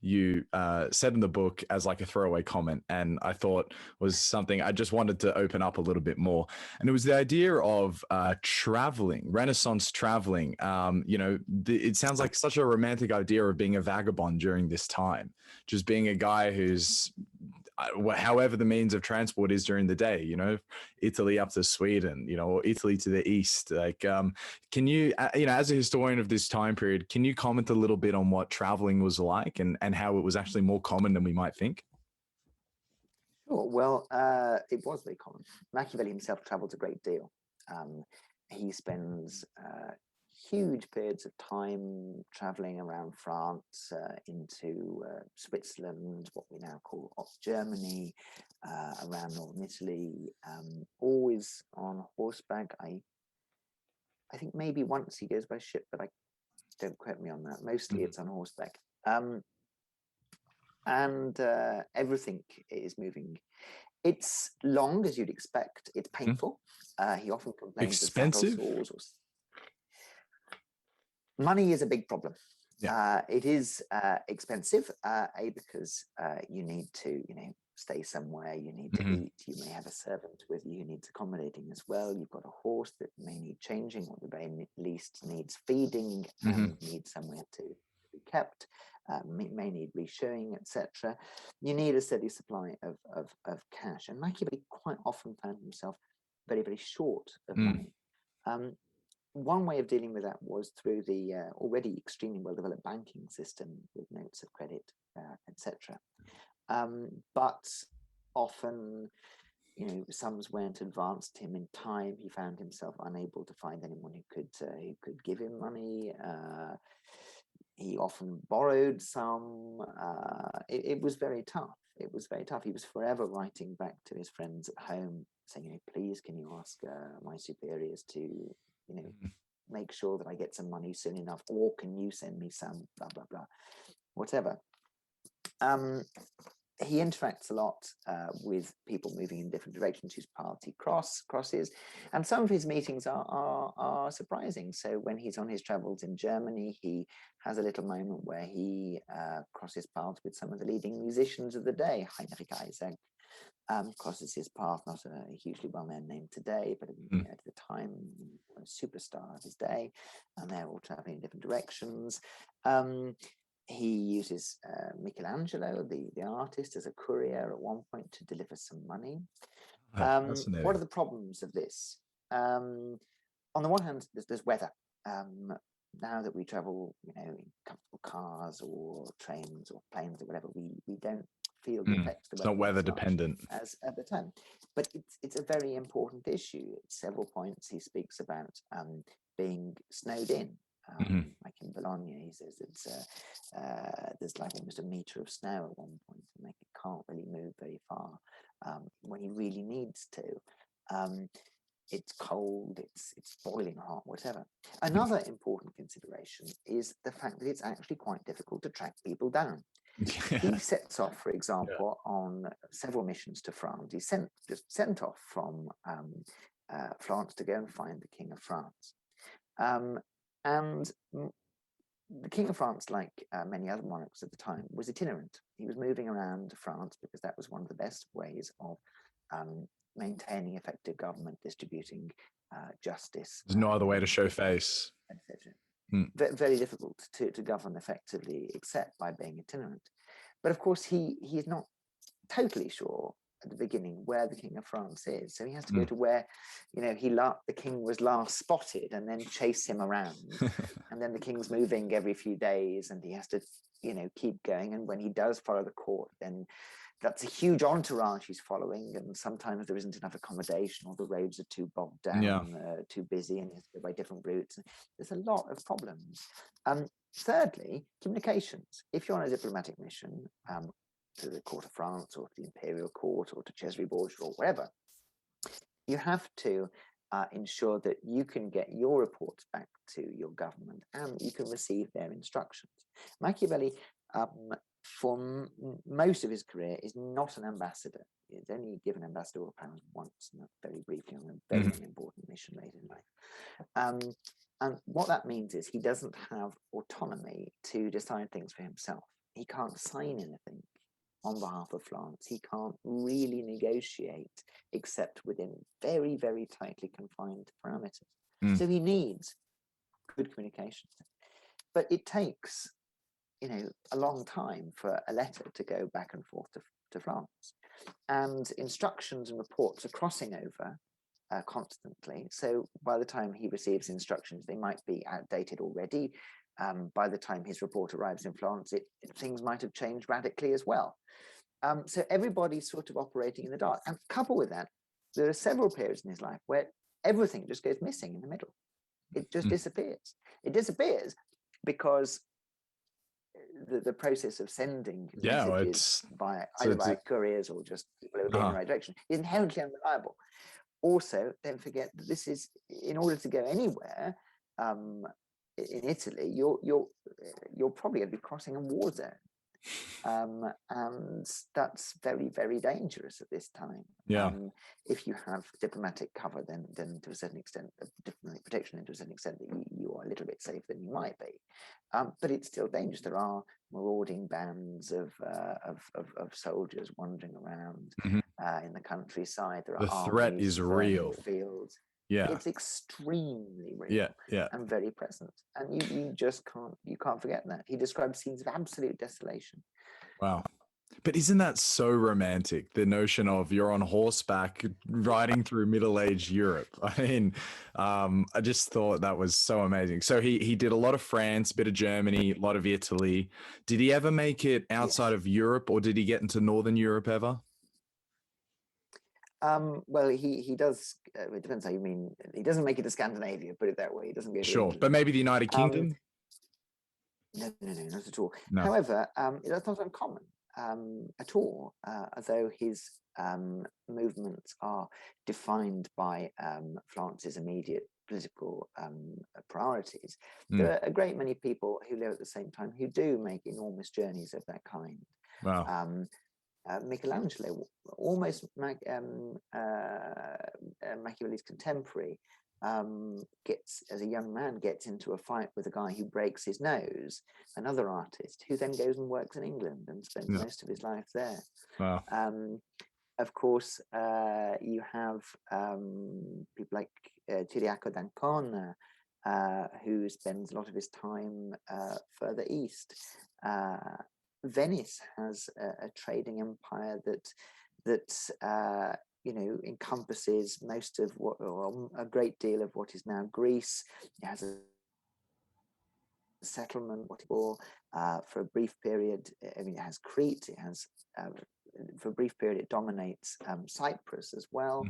you said in the book as like a throwaway comment, and I thought was something I just wanted to open up a little bit more. And it was the idea of traveling, Renaissance traveling. It sounds like such a romantic idea of being a vagabond during this time, just being a guy who's however the means of transport is during the day, Italy up to Sweden, or Italy to the east. Like, can you, as a historian of this time period, can you comment a little bit on what traveling was like and how it was actually more common than we might think? Sure. Well, it was very common. Machiavelli himself travels a great deal. He spends huge periods of time traveling around France, into Switzerland, what we now call Germany, around northern Italy, always on horseback. I think maybe once he goes by ship, but I don't quote me on that. Mostly it's on horseback. And everything is moving. It's long, as you'd expect. It's painful. He often complains of saddle sores. Money is a big problem. Yeah. It is expensive, because you need to, stay somewhere. You need to eat. You may have a servant with you who needs accommodating as well. You've got a horse that may need changing, or the very least needs feeding, and needs somewhere to be kept. May need reshoeing, etc. You need a steady supply of cash. And Machiavelli quite often found himself very, very short of money. One way of dealing with that was through the already extremely well-developed banking system with notes of credit, etc. But often, sums weren't advanced to him in time. He found himself unable to find anyone who could give him money. He often borrowed some. It was very tough. It was very tough. He was forever writing back to his friends at home saying, please, can you ask my superiors to, make sure that I get some money soon enough, or can you send me some, blah, blah, blah, whatever. He interacts a lot with people moving in different directions, whose paths he crosses, and some of his meetings are surprising. So when he's on his travels in Germany, he has a little moment where he crosses paths with some of the leading musicians of the day. Heinrich Isaac crosses his path, not a hugely well-known name today, but at the time, a superstar of his day, and they're all traveling in different directions. He uses Michelangelo, the artist, as a courier at one point to deliver some money. What are the problems of this? On the one hand, there's weather. Now that we travel, in comfortable cars or trains or planes or whatever, we don't feel the effects. It's not weather dependent as at the time, but it's a very important issue. At several points, he speaks about being snowed in. Like in Bologna, he says there's like almost a meter of snow at one point, and like it can't really move very far when he really needs to. It's cold, it's boiling hot, whatever. Another important consideration is the fact that it's actually quite difficult to track people down. He sets off, for example, on several missions to France. He's sent off from Florence to go and find the King of France. And the King of France, like many other monarchs at the time, was itinerant. He was moving around France because that was one of the best ways of maintaining effective government, distributing justice. There's no other way to show face. Very difficult to govern effectively except by being itinerant. But of course, he's not totally sure at the beginning where the King of France is. So he has to go to where, the king was last spotted, and then chase him around. And then the king's moving every few days, and he has to, keep going. And when he does follow the court, then that's a huge entourage he's following. And sometimes there isn't enough accommodation, or the roads are too bogged down, too busy, and he has to go by different routes. There's a lot of problems. Thirdly, communications. If you're on a diplomatic mission, to the court of France or to the imperial court or to Cesare Borgia or wherever, you have to ensure that you can get your reports back to your government and you can receive their instructions. Machiavelli, for most of his career, is not an ambassador. He's only given ambassadorial powers once, and very briefly on a very important mission late in life. And what that means is he doesn't have autonomy to decide things for himself. he can't sign anything on behalf of France. He can't really negotiate except within very, very tightly confined parameters. So he needs good communication. But it takes, a long time for a letter to go back and forth to France. And instructions and reports are crossing over constantly. So by the time he receives instructions, they might be outdated already. By the time his report arrives in Florence, things might have changed radically as well. So everybody's sort of operating in the dark. And coupled with that, there are several periods in his life where everything just goes missing in the middle. It just disappears. It disappears because the process of sending messages either by couriers or just people who are going in the right direction is inherently unreliable. Also, don't forget that this is, in order to go anywhere in Italy, you're probably going to be crossing a war zone. And that's very, very dangerous at this time. If you have diplomatic cover, then to a certain extent, diplomatic protection, and to a certain extent, that you are a little bit safer than you might be. But it's still dangerous. There are marauding bands of soldiers wandering around in the countryside. There are the threat is real. Fields. Yeah, it's extremely real. And very present. And you just can't forget that. He describes scenes of absolute desolation. Wow. But isn't that so romantic? The notion of you're on horseback riding through middle-aged Europe. I mean, I just thought that was so amazing. So he did a lot of France, a bit of Germany, a lot of Italy. Did he ever make it outside of Europe, or did he get into Northern Europe ever? Well, he does. It depends how you mean. He doesn't make it to Scandinavia, put it that way. He doesn't go to England. But maybe the United Kingdom? No, not at all. No. However, that's not uncommon at all, although his movements are defined by Florence's immediate political priorities. There are a great many people who live at the same time who do make enormous journeys of that kind. Wow. Michelangelo, almost Machiavelli's contemporary, as a young man, gets into a fight with a guy who breaks his nose, another artist, who then goes and works in England and spends most of his life there. Wow. Of course, you have people like Ciriaco d'Ancona, who spends a lot of his time further east. Venice has a trading empire that encompasses most of a great deal of what is now Greece. It has a settlement for a brief period. I mean, it has Crete. It has for a brief period it dominates Cyprus as well.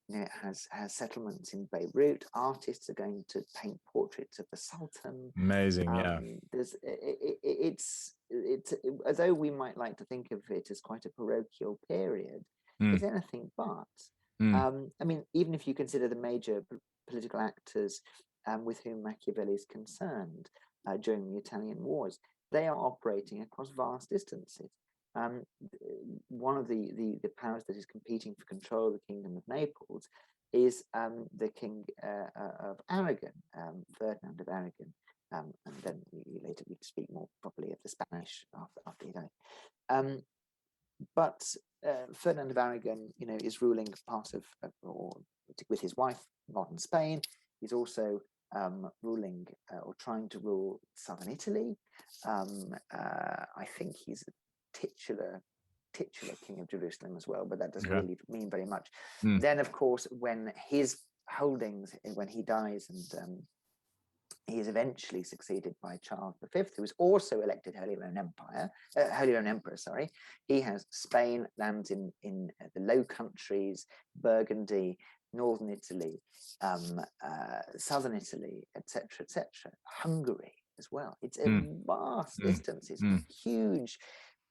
It has settlements in Beirut. Artists are going to paint portraits of the Sultan. Amazing, yeah. It's although we might like to think of it as quite a parochial period, it's anything but. I mean, even if you consider the major political actors with whom Machiavelli is concerned during the Italian wars, they are operating across vast distances. One of the powers that is competing for control of the Kingdom of Naples is the King of Aragon, Ferdinand of Aragon, and then later we'd speak more properly of the Spanish after he died. But Ferdinand of Aragon, is ruling part of, or with his wife, modern Spain. He's also ruling or trying to rule southern Italy. I think he's titular King of Jerusalem as well, but that doesn't really mean very much. Then, of course, when his holdings, when he dies, and he is eventually succeeded by Charles V, who was also elected Holy Roman Emperor. Sorry, he has Spain, lands in the Low Countries, Burgundy, northern Italy, southern Italy, etc., Hungary as well. It's a vast distance. It's huge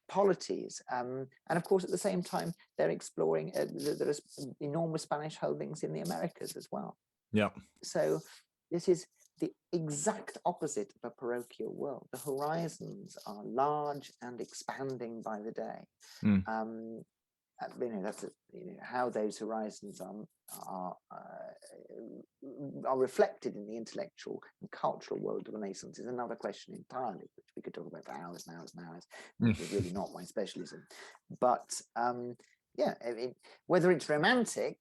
polities, and of course at the same time they're exploring there are enormous Spanish holdings in the Americas as well. So this is the exact opposite of a parochial world. The horizons are large and expanding by the day. that's how those horizons are reflected in the intellectual and cultural world of Renaissance is another question entirely, which we could talk about for hours and hours and hours. It's really not my specialism, but yeah, whether it's romantic,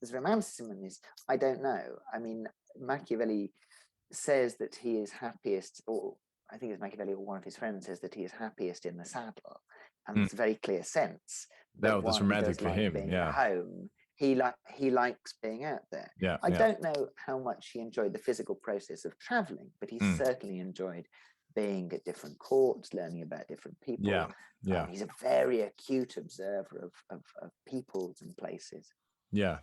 there's romanticism in this, I don't know. I mean, Machiavelli says that he is happiest, or I think it's Machiavelli or one of his friends says that he is happiest in the saddle, and it's a very clear sense that that's romantic for him. being Yeah, at home, he likes being out there. yeah. I don't know how much he enjoyed the physical process of traveling, but he certainly enjoyed being at different courts, learning about different people. Yeah. He's a very acute observer of peoples and places. Yeah,